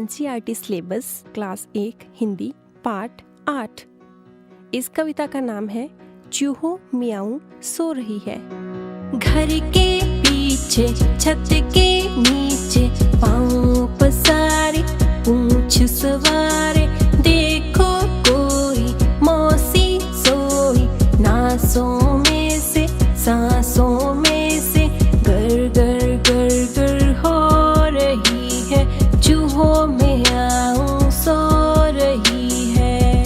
NCERT syllabus class 1 Hindi पाठ 8। इस कविता का नाम है चूहो मियाऊं सो रही है। घर के पीछे छत के नीचे पाँव पसारे पूंछ सवारे, देखो कोई मौसी सोई नासों में से सांसों में से गर गर गर गर हो रही है, चूहो मियाऊं सो रही है।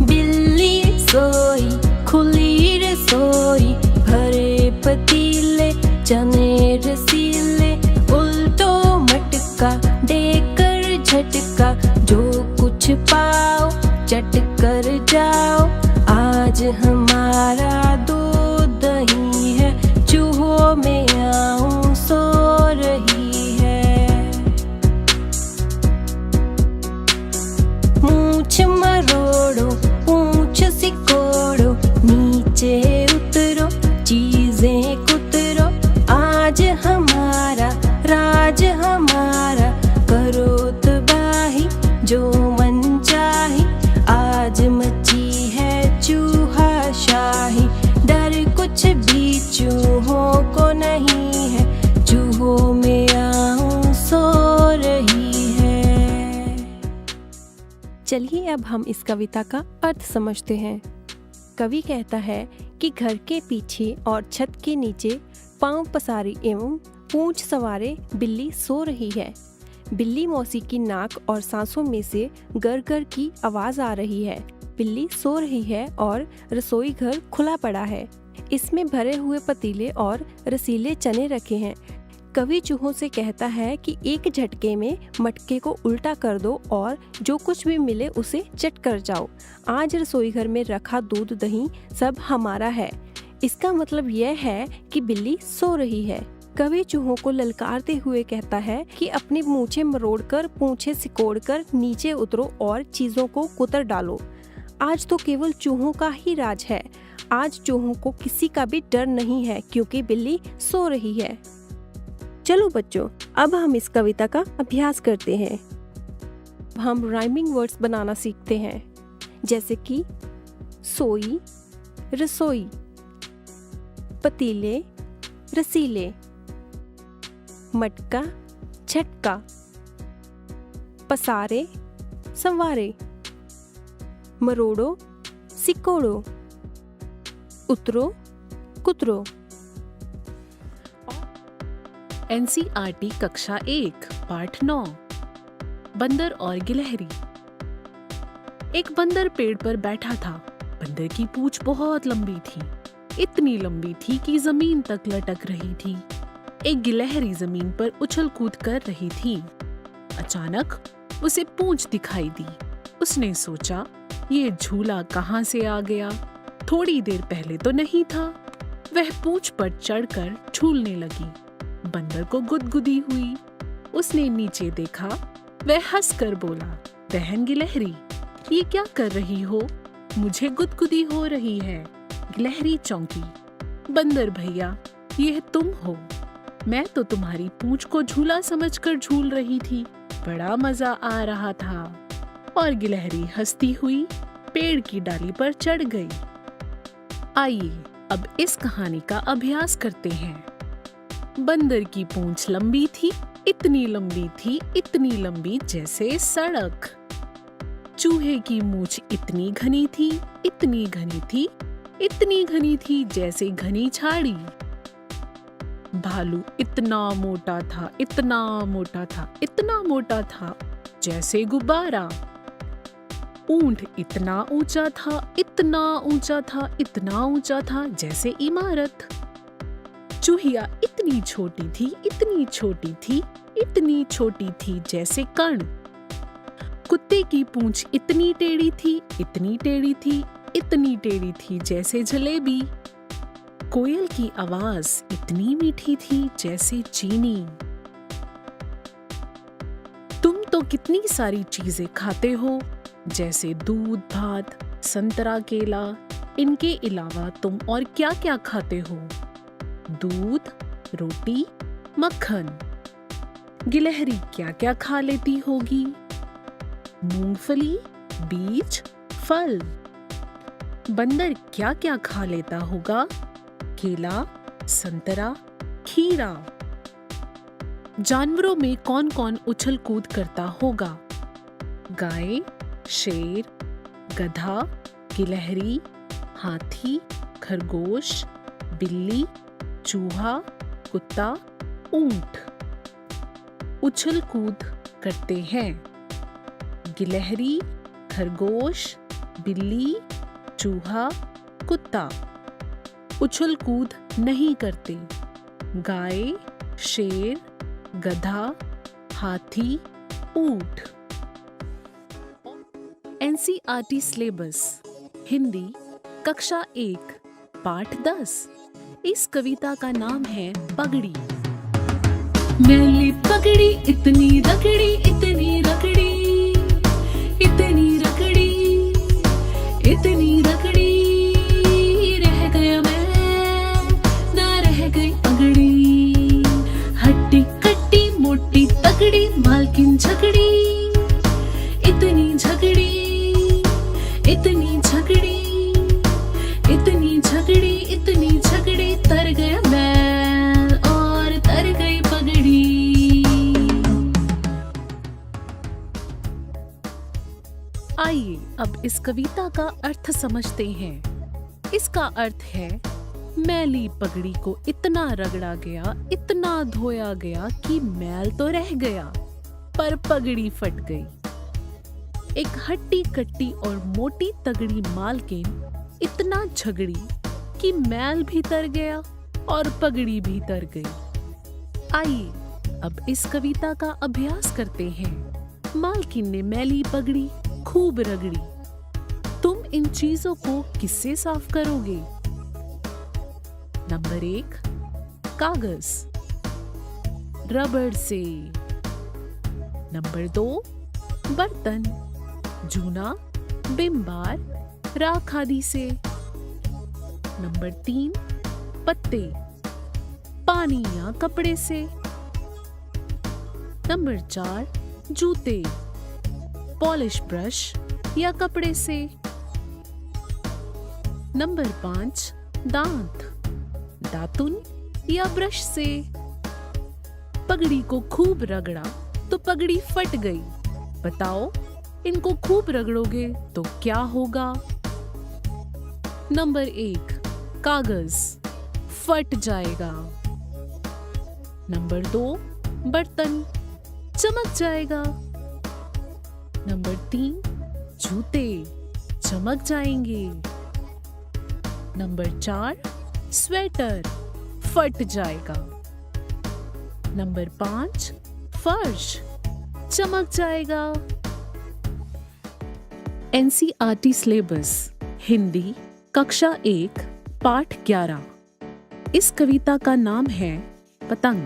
बिल्ली सोई खुली रसोई, भरे पतीले चने रसीले, उल्टो मटका देकर झटका, जो कुछ पाओ चट कर जाओ, आज हमारा दूध दही है, चूहो मियाऊं सो रही है। मूंछ मरोड़ो पूंछ सिकोड़ो, नीचे उतरो चीजें कुतरो, आज हमारा राज हमारा, करो तबाही जो मन चाही, आज मची है चूहा शाही, डर कुछ भी चूहों को नहीं है, चूहो मियाऊं सो रही है। चलिए अब हम इस कविता का अर्थ समझते हैं। कवि कहता है कि घर के पीछे और छत के नीचे पांव पसारे एवं पूंछ सवारे बिल्ली सो रही है। बिल्ली मौसी की नाक और सांसों में से गर गर की आवाज आ रही है। बिल्ली सो रही है और रसोई घर खुला पड़ा है। इसमें भरे हुए पतीले और रसीले चने रखे हैं। कवि चूहों से कहता है कि एक झटके में मटके को उल्टा कर दो और जो कुछ भी मिले उसे चट कर जाओ, आज रसोई घर में रखा दूध दही सब हमारा है। इसका मतलब यह है कि बिल्ली सो रही है। कवि चूहों को ललकारते हुए कहता है कि अपनी मूछें मरोड़कर पूंछें सिकोड़कर नीचे उतरो और चीजों को कुतर डालो। आज तो केवल चूहों का ही राज है। आज चूहों को किसी का भी डर नहीं है क्योंकि बिल्ली सो रही है। चलो बच्चों, अब हम इस कविता का अभ्यास करते हैं। हम राइमिंग वर्ड्स बनाना सीखते हैं, जैसे कि सोई रसोई, पतीले रसीले, मटका झटका, पसारे संवारे, मरोड़ो सिकोड़ो, उतरो कुतरो। NCERT कक्षा 1 पाठ 9 बंदर और गिलहरी। एक बंदर पेड़ पर बैठा था। बंदर की पूंछ बहुत लंबी थी, इतनी लंबी थी कि जमीन तक लटक रही थी। एक गिलहरी जमीन पर उछल कूद कर रही थी। अचानक उसे पूंछ दिखाई दी। उसने सोचा, ये झूला कहाँ से आ गया? थोड़ी देर पहले तो नहीं था। वह पूंछ पर चढ़कर झूलने लगी। बंदर को गुदगुदी हुई। उसने नीचे देखा। वह हंसकर बोला, बहन गिलहरी, ये क्या कर रही हो? मुझे गुदगुदी हो रही है। गिलहरी चौंकी। बंदर भैया, यह तुम हो? मैं तो तुम्हारी पूंछ को झूला समझकर झूल रही थी। बड़ा मजा आ रहा था। और गिलहरी हंसती हुई पेड़ की डाली पर चढ़ गई। आइए अब इस कहानी का अभ्यास करते हैं। बंदर की पूंछ लंबी थी, इतनी लंबी थी, इतनी लंबी जैसे सड़क। चूहे की मूंछ इतनी घनी थी, इतनी घनी थी, इतनी घनी थी जैसे घनी झाड़ी। भालू इतना मोटा था, इतना मोटा था, इतना मोटा था जैसे गुब्बारा। ऊंट इतना ऊंचा था, इतना ऊंचा था, इतना ऊंचा था जैसे इमारत। चूहिया इतनी छोटी थी, इतनी छोटी थी, इतनी छोटी थी जैसे कण। कुत्ते की पूंछ इतनी टेढ़ी थी, इतनी टेढ़ी थी, इतनी टेढ़ी थी जैसे जलेबी। कोयल की आवाज इतनी मीठी थी जैसे चीनी। तुम तो कितनी सारी चीजें खाते हो, जैसे दूध भात, संतरा केला। इनके अलावा तुम और क्या क्या खाते हो? दूध, रोटी, मक्खन, गिलहरी क्या क्या खा लेती होगी? मूंगफली, बीज, फल। बंदर क्या क्या खा लेता होगा? केला, संतरा, खीरा। जानवरों में कौन कौन उछल कूद करता होगा? गाय, शेर, गधा, गिलहरी, हाथी, खरगोश, बिल्ली, चूहा, कुत्ता, ऊंट। उछल कूद करते हैं गिलहरी, खरगोश, बिल्ली, चूहा, कुत्ता। उछल कूद नहीं करते गाय, शेर, गधा, हाथी, ऊंट। एनसीईआरटी सिलेबस हिंदी कक्षा 1 पाठ 10। इस कविता का नाम है पगड़ी। मैली पगड़ी इतनी रगड़ी, इतनी रगड़ी, इतनी रगड़ी, इतनी रगड़ी, रह गया मैं, ना रह गई पगड़ी। हट्टी कट्टी मोटी तगड़ी, मालकिन झगड़ी, इतनी झगड़ी, इतनी झगड़ी, इतनी झगड़ी, इतनी झगड़ी, तर गया मैं और तर गई पगड़ी। आइए अब इस कविता का अर्थ समझते हैं। इसका अर्थ है मैली पगड़ी को इतना रगड़ा गया, इतना धोया गया कि मैल तो रह गया पर पगड़ी फट गई। एक हट्टी कट्टी और मोटी तगड़ी मालकिन इतना झगड़ी कि मैल भी तर गया और पगड़ी भी तर गई। आइए अब इस कविता का अभ्यास करते हैं। मालकिन ने मैली पगड़ी खूब रगड़ी। तुम इन चीजों को किससे साफ करोगे? नंबर 1 कागज, रबड़ से। नंबर 2 बर्तन, जूना, विम बार, राख आदि से। नंबर 3 पत्ते, पानी या कपड़े से। नंबर 4 जूते, पॉलिश ब्रश या कपड़े से। नंबर 5 दांत, दातुन या ब्रश से। पगड़ी को खूब रगड़ा तो पगड़ी फट गई। बताओ इनको खूब रगड़ोगे तो क्या होगा? नंबर 1 कागज, फट जाएगा। नंबर 2 बर्तन, चमक जाएगा। नंबर 3 जूते, चमक जाएंगे। नंबर 4 स्वेटर, फट जाएगा। नंबर 5 फर्श, चमक जाएगा। एनसीईआरटी सिलेबस हिंदी कक्षा 1 पाठ 11। इस कविता का नाम है पतंग।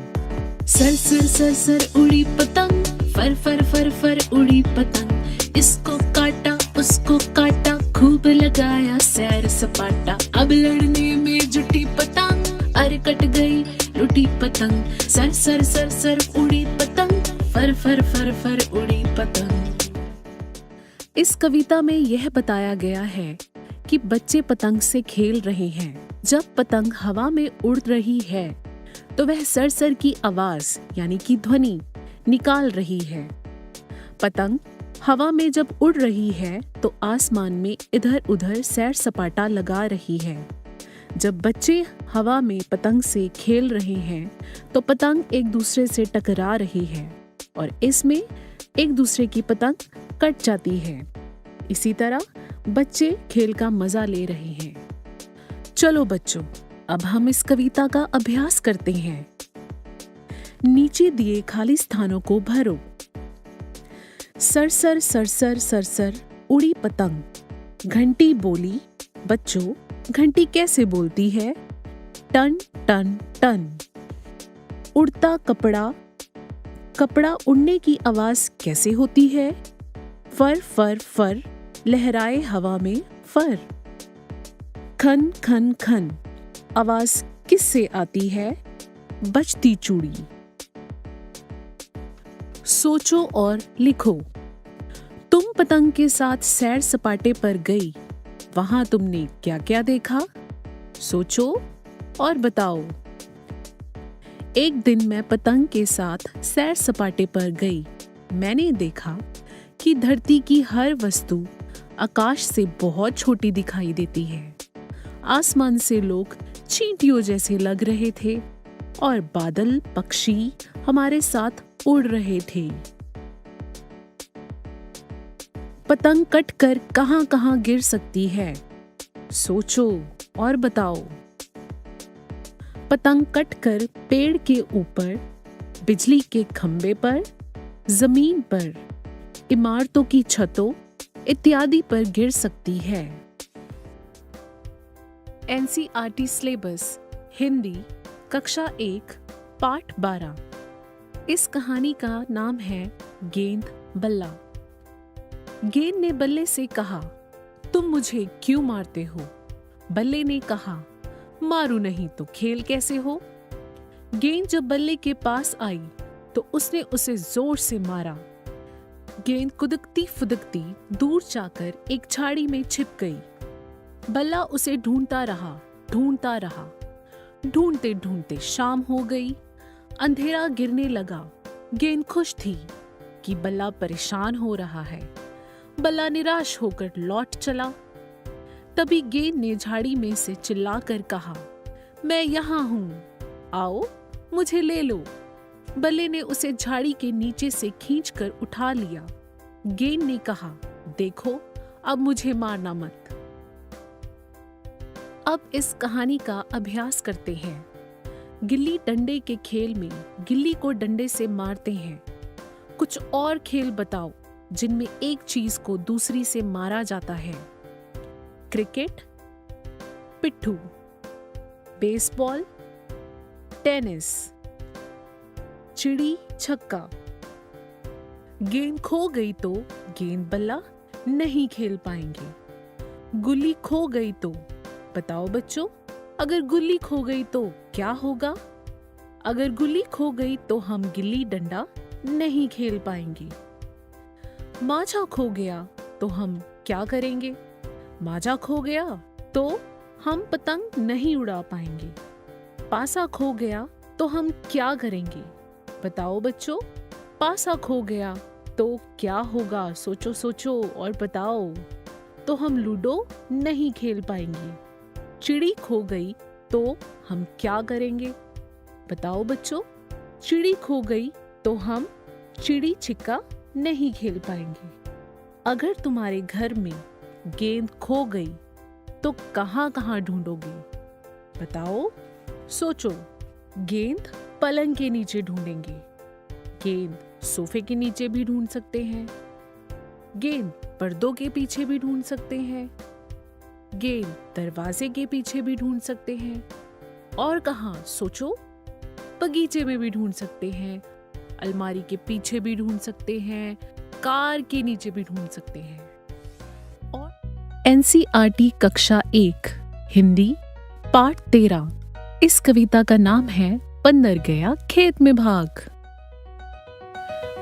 सर सर सर सर उड़ी पतंग, फर फर फर फर उड़ी पतंग। इसको काटा उसको काटा, खूब लगाया सैर सपाटा। अब लड़ने में जुटी पतंग, अरे कट गई लुटी पतंग। सर सर सर सर उड़ी पतंग, फर फर फर फर उड़ी पतंग। इस कविता में यह बताया गया है कि बच्चे पतंग से खेल रहे हैं। जब पतंग हवा में उड़ रही है तो वह सर की आवाज यानी कि ध्वनि निकाल रही है। पतंग हवा में जब उड़ रही है तो आसमान में इधर उधर सैर सपाटा लगा रही है। जब बच्चे हवा में पतंग से खेल रहे हैं तो पतंग एक दूसरे से टकरा रही है और इसमें एक दूसरे की पतंग कट जाती है। इसी तरह बच्चे खेल का मजा ले रहे हैं। चलो बच्चों, अब हम इस कविता का अभ्यास करते हैं। नीचे दिए खाली स्थानों को भरो। सरसर सरसर सरसर उड़ी पतंग। घंटी बोली। बच्चों, घंटी कैसे बोलती है? टन टन टन। उड़ता कपड़ा। कपड़ा उड़ने की आवाज कैसे होती है? फर फर फर, लहराए हवा में फर। खन खन खन, आवाज किससे आती है? बजती चूड़ी। सोचो और लिखो। तुम पतंग के साथ सैर सपाटे पर गई, वहां तुमने क्या क्या देखा? सोचो और बताओ। एक दिन मैं पतंग के साथ सैर सपाटे पर गई। मैंने देखा कि धरती की हर वस्तु आकाश से बहुत छोटी दिखाई देती है। आसमान से लोग चींटियों जैसे लग रहे थे और बादल पक्षी हमारे साथ उड़ रहे थे। पतंग कटकर कहां-कहां गिर सकती है? सोचो और बताओ। पतंग कटकर पेड़ के ऊपर, बिजली के खंबे पर, जमीन पर, इमारतों की छतों इत्यादि पर गिर सकती है। एनसीईआरटी सिलेबस हिंदी कक्षा 1 पाठ 12। इस कहानी का नाम है गेंद बल्ला। गेंद ने बल्ले से कहा, तुम मुझे क्यों मारते हो? बल्ले ने कहा, मारू नहीं तो खेल कैसे हो? गेंद जब बल्ले के पास आई तो उसने उसे जोर से मारा। गेंद कुदकती फुदकती दूर जाकर एक झाड़ी में छिप गई। बल्ला उसे ढूंढता रहा। ढूंढते ढूंढते शाम हो गई। अंधेरा गिरने लगा। गेंद खुश थी कि बल्ला परेशान हो रहा है। बल्ला निराश होकर लौट चला। तभी गेंद ने झाड़ी में से चिल्लाकर कहा, मैं यहाँ हूँ, आओ मुझे ले लो। बल्ले ने उसे झाड़ी के नीचे से खींचकर उठा लिया। गेंद ने कहा, देखो अब मुझे मारना मत। अब इस कहानी का अभ्यास करते हैं। गिल्ली डंडे के खेल में गिल्ली को डंडे से मारते हैं। कुछ और खेल बताओ जिनमें एक चीज को दूसरी से मारा जाता है। क्रिकेट, पिट्ठू, बेसबॉल, टेनिस, चिड़ी छक्का। गेंद खो गई तो गेंद बल्ला नहीं खेल पाएंगे। गुल्ली खो गई तो बताओ बच्चों, अगर गुल्ली खो गई तो क्या होगा? अगर गुल्ली खो गई तो हम गिल्ली डंडा नहीं खेल पाएंगे। माजा खो गया तो हम क्या करेंगे? माजा खो गया तो हम पतंग नहीं उड़ा पाएंगे। पासा खो गया तो हम क्या करेंगे? बताओ बच्चों, पासा खो गया तो क्या होगा? सोचो सोचो और बताओ। तो हम लूडो नहीं खेल पाएंगे। चिड़ी खो गई तो हम क्या करेंगे? बताओ बच्चों, चिड़ी खो गई तो हम चिड़ी छिक्का नहीं खेल पाएंगे। अगर तुम्हारे घर में गेंद खो गई तो कहां-कहां ढूंढोगे? बताओ, सोचो। गेंद पलंग के नीचे ढूंढेंगे। गेंद सोफे के नीचे भी ढूंढ सकते हैं। गेंद पर्दों के पीछे भी ढूंढ सकते हैं। गेंद दरवाजे के पीछे भी ढूंढ सकते हैं। और कहां? सोचो। बगीचे में भी ढूंढ सकते हैं। अलमारी के पीछे भी ढूंढ सकते हैं। कार के नीचे भी ढूंढ सकते हैं। और एनसीईआरटी कक्षा 1 हिंदी पाठ 13। इस कविता का नाम है बंदर गया खेत में भाग।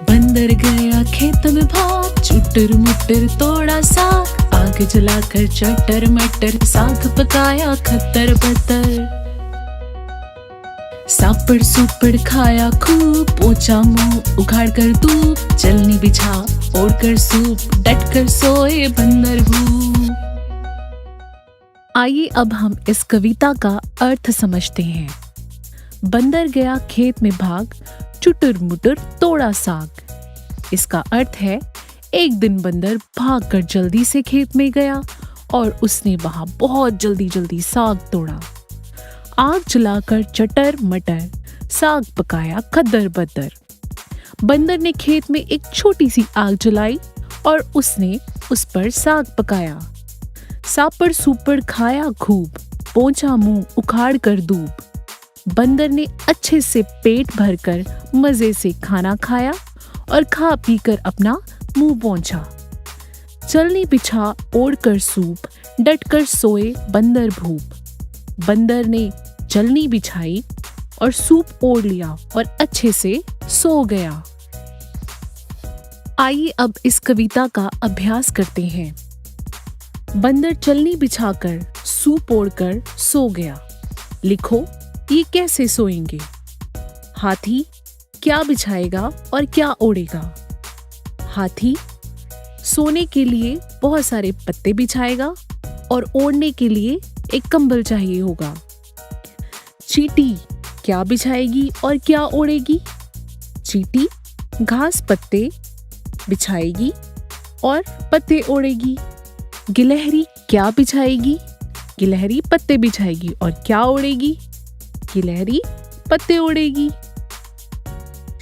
बंदर गया खेत में भाग, चुटर मुटर तोड़ा साग, आग जलाकर चटर मटर, साग पकाया खतर बतर। सापड़ सुपड़ खाया खूब, पोंछा मुंह उखाड़ कर धूप, चलनी बिछा ओढ़ कर सूप, डट कर सोए बंदर भूप। आइए अब हम इस कविता का अर्थ समझते हैं। बंदर गया खेत में भाग, चुटर मुटर तोड़ा साग। इसका अर्थ है, एक दिन बंदर भागकर जल्दी से खेत में गया और उसने वहां बहुत जल्दी साग तोड़ा। आग जलाकर चटर मटर, साग पकाया खद्दर बद्दर। बंदर ने खेत में एक छोटी सी आग जलाई और उसने उस पर साग पकाया। सापड़ सुपड़ खाया खूब, पोंछा मुंह उखाड़ कर धूप। बंदर ने अच्छे से पेट भरकर मजे से खाना खाया और खा पी कर अपना मुंह पोंछा। चलनी बिछा ओढ़ कर सूप, डट कर सोए बंदर भूप। बंदर ने चलनी बिछाई और सूप ओढ़ लिया और अच्छे से सो गया। आइए अब इस कविता का अभ्यास करते हैं। बंदर चलनी बिछाकर सूप ओढ़कर सो गया। लिखो, ये कैसे सोएंगे? हाथी क्या बिछाएगा और क्या ओढ़ेगा? हाथी सोने के लिए बहुत सारे पत्ते बिछाएगा और ओढ़ने के लिए एक कंबल चाहिए होगा। चींटी क्या बिछाएगी और क्या ओढ़ेगी? चींटी घास पत्ते बिछाएगी और पत्ते ओढ़ेगी। गिलहरी क्या बिछाएगी? गिलहरी पत्ते बिछाएगी और क्या ओढ़ेगी? गिलहरी पत्ते ओढ़ेगी।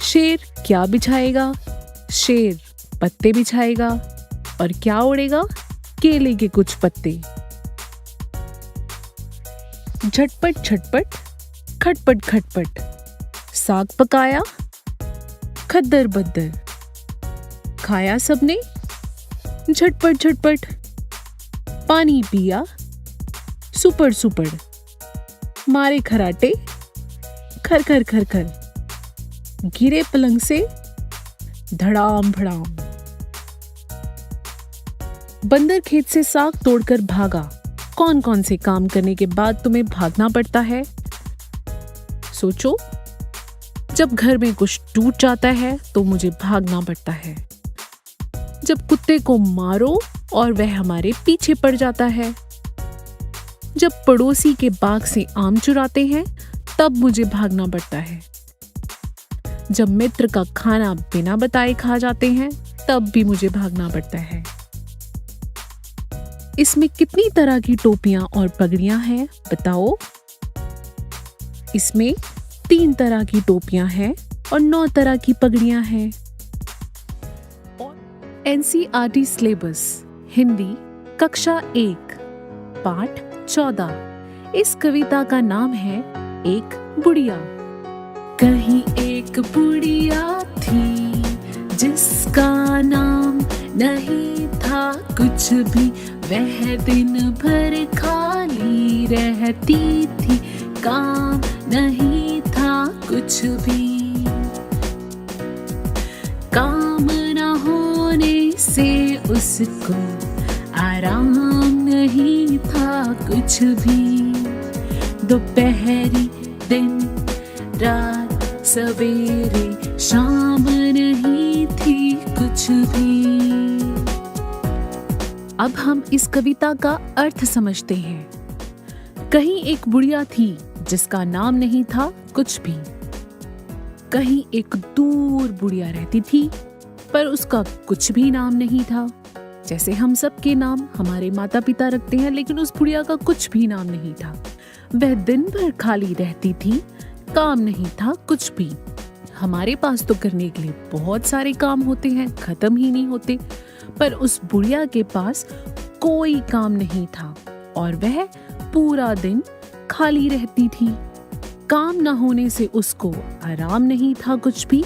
शेर क्या बिछाएगा? शेर पत्ते बिछाएगा और क्या ओढ़ेगा? केले के कुछ पत्ते। झटपट झटपट खटपट खटपट, साग पकाया खद्दर बद्दर, खाया सबने झटपट झटपट, पानी पिया सुपड़ सुपड़, मारे खराटे खर खर खर खर, गिरे पलंग से धड़ाम भड़ाम। बंदर खेत से साग तोड़कर भागा। कौन कौन से काम करने के बाद तुम्हें भागना पड़ता है? सोचो, जब घर में कुछ टूट जाता है तो मुझे भागना पड़ता है। जब कुत्ते को मारो और वह हमारे पीछे पड़ जाता है। जब पड़ोसी के बाग से आम चुराते हैं तब मुझे भागना पड़ता है। जब मित्र का खाना बिना बताए खा जाते हैं तब भी मुझे भागना पड़ता है। इसमें कितनी तरह की टोपियां और पगड़ियां हैं बताओ? इसमें 3 तरह की टोपियां हैं और 9 तरह की पगड़ियां हैं। एनसीईआरटी सिलेबस हिंदी कक्षा 1 पाठ 14। इस कविता का नाम है एक बुढ़िया। कहीं एक बुढ़िया थी जिसका नाम नहीं था कुछ भी। वह दिन भर खाली रहती थी, काम नहीं था कुछ भी। काम न होने से उसको आराम नहीं था कुछ भी। दोपहरी दिन रात सवेरे शाम नहीं थी कुछ भी। अब हम इस कविता का अर्थ समझते हैं। कहीं एक बुढ़िया थी जिसका नाम नहीं था कुछ भी। कहीं एक दूर बुढ़िया रहती थी पर उसका कुछ भी नाम नहीं था। जैसे हम सब के नाम हमारे माता पिता रखते हैं, लेकिन उस बुढ़िया का कुछ भी नाम नहीं था। वह दिन भर खाली रहती थी, काम नहीं था कुछ भी। हमारे पास तो करने के लिए बहुत सारे काम होते हैं, खत्म ही नहीं होते, पर उस बुढ़िया के पास कोई काम नहीं था और वह पूरा दिन खाली रहती थी। काम न होने से उसको आराम नहीं था कुछ भी।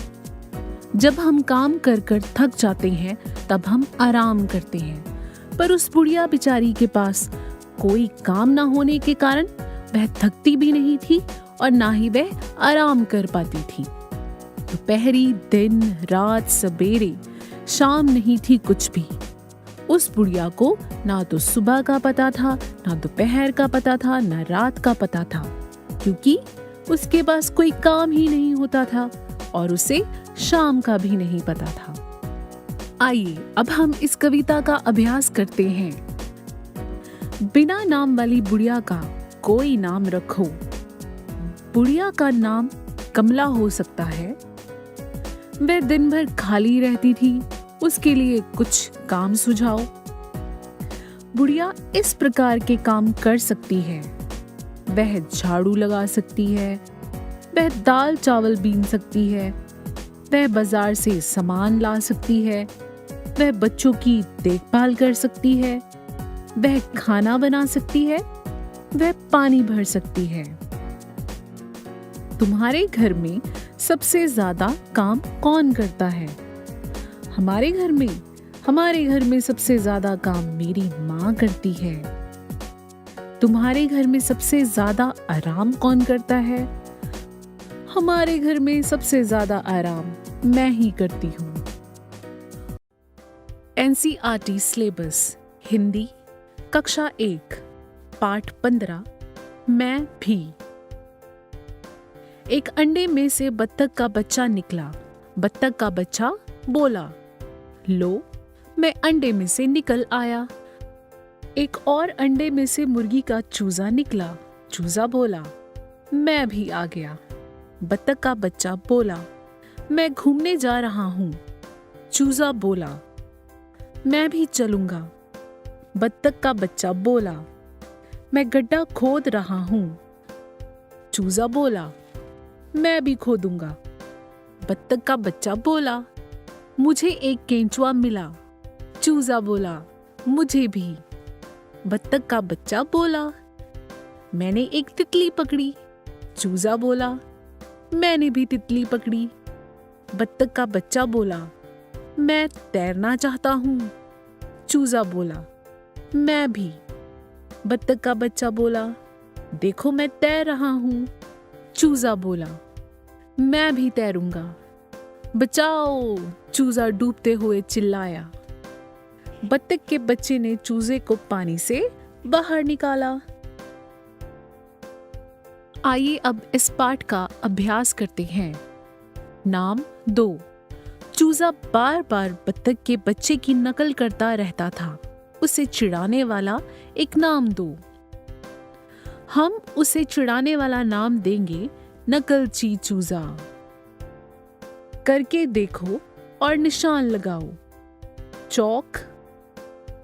जब हम काम कर कर थक जाते हैं तब हम आराम करते हैं, पर उस बुढ़िया बेचारी के पास कोई काम न होने के कारण वह थकती भी नहीं थी और ना ही वह आराम कर पाती थी। दोपहरी दिन रात सवेरे शाम नहीं थी कुछ भी। उस बुढ़िया को ना तो सुबह का पता था, ना दोपहर का पता था, ना रात का पता था, क्योंकि उसके पास कोई काम ही नहीं होता था और उसे शाम का भी नहीं पता था। आइए अब हम इस कविता का अभ्यास करते हैं। बिना नाम वाली बुढ़िया का कोई नाम रखो। बुढ़िया का नाम कमला हो सकता है। वह दिन भर खाली रहती थी, उसके लिए कुछ काम सुझाओ। बुढ़िया इस प्रकार के काम कर सकती है। वह झाड़ू लगा सकती है, वह दाल चावल बीन सकती है, वह बाजार से सामान ला सकती है, वह बच्चों की देखभाल कर सकती है, वह खाना बना सकती है, वह पानी भर सकती है। तुम्हारे घर में सबसे ज्यादा काम कौन करता है? हमारे घर में सबसे ज्यादा काम मेरी माँ करती है। तुम्हारे घर में सबसे ज्यादा आराम कौन करता है? हमारे घर में सबसे ज्यादा आराम मैं ही करती हूँ। एनसीईआरटी सिलेबस हिंदी कक्षा 1 पाठ 15 मैं भी। एक अंडे में से बत्तख का बच्चा निकला। बत्तख का बच्चा बोला, लो मैं अंडे में से निकल आया। एक और अंडे में से मुर्गी का चूजा निकला। चूजा बोला, मैं भी आ गया। बत्तख का बच्चा बोला, मैं घूमने जा रहा हूँ। चूजा बोला, मैं भी चलूंगा। बत्तख का बच्चा बोला, मैं गड्ढा खोद रहा हूँ। चूजा बोला, मैं भी खोदूंगा। बत्तख का बच्चा बोला, मुझे एक केंचुआ मिला। चूजा बोला, मुझे भी। बत्तख का बच्चा बोला, मैंने एक तितली पकड़ी। चूजा बोला, मैंने भी तितली पकड़ी। बत्तख का बच्चा बोला, मैं तैरना चाहता हूँ। चूजा बोला, मैं भी। बत्तख का बच्चा बोला, देखो मैं तैर रहा हूँ। चूजा बोला, मैं भी तैरूंगा। बचाओ! चूजा डूबते हुए चिल्लाया। बत्तख के बच्चे ने चूजे को पानी से बाहर निकाला। आइए अब इस पाठ का अभ्यास करते हैं। नाम 2। चूजा बार बार बत्तख के बच्चे की नकल करता रहता था। उसे चिढ़ाने वाला एक नाम दो। हम उसे चिढ़ाने वाला नाम देंगे नकलची चूजा। करके देखो और निशान लगाओ। चौक,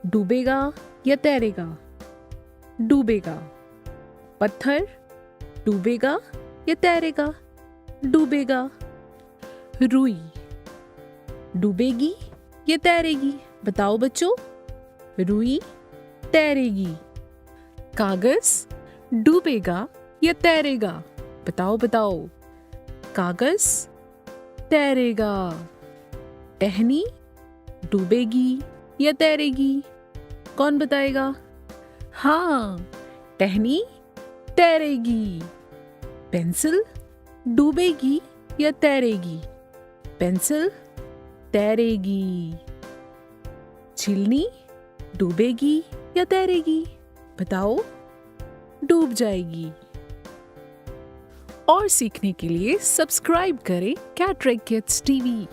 डूबेगा या तैरेगा? डूबेगा। पत्थर, डूबेगा या तैरेगा? डूबेगा। रुई, डूबेगी या तैरेगी? बताओ बच्चों। रुई तैरेगी। कागज, डूबेगा या तैरेगा? बताओ बताओ। कागज तैरेगा। टहनी, डूबेगी या तैरेगी? कौन बताएगा? हाँ, टहनी तैरेगी। पेंसिल, डूबेगी या तैरेगी? पेंसिल तैरेगी। छिलनी, डूबेगी या तैरेगी? बताओ। डूब जाएगी। और सीखने के लिए सब्सक्राइब करें कैटरेक किड्स टीवी।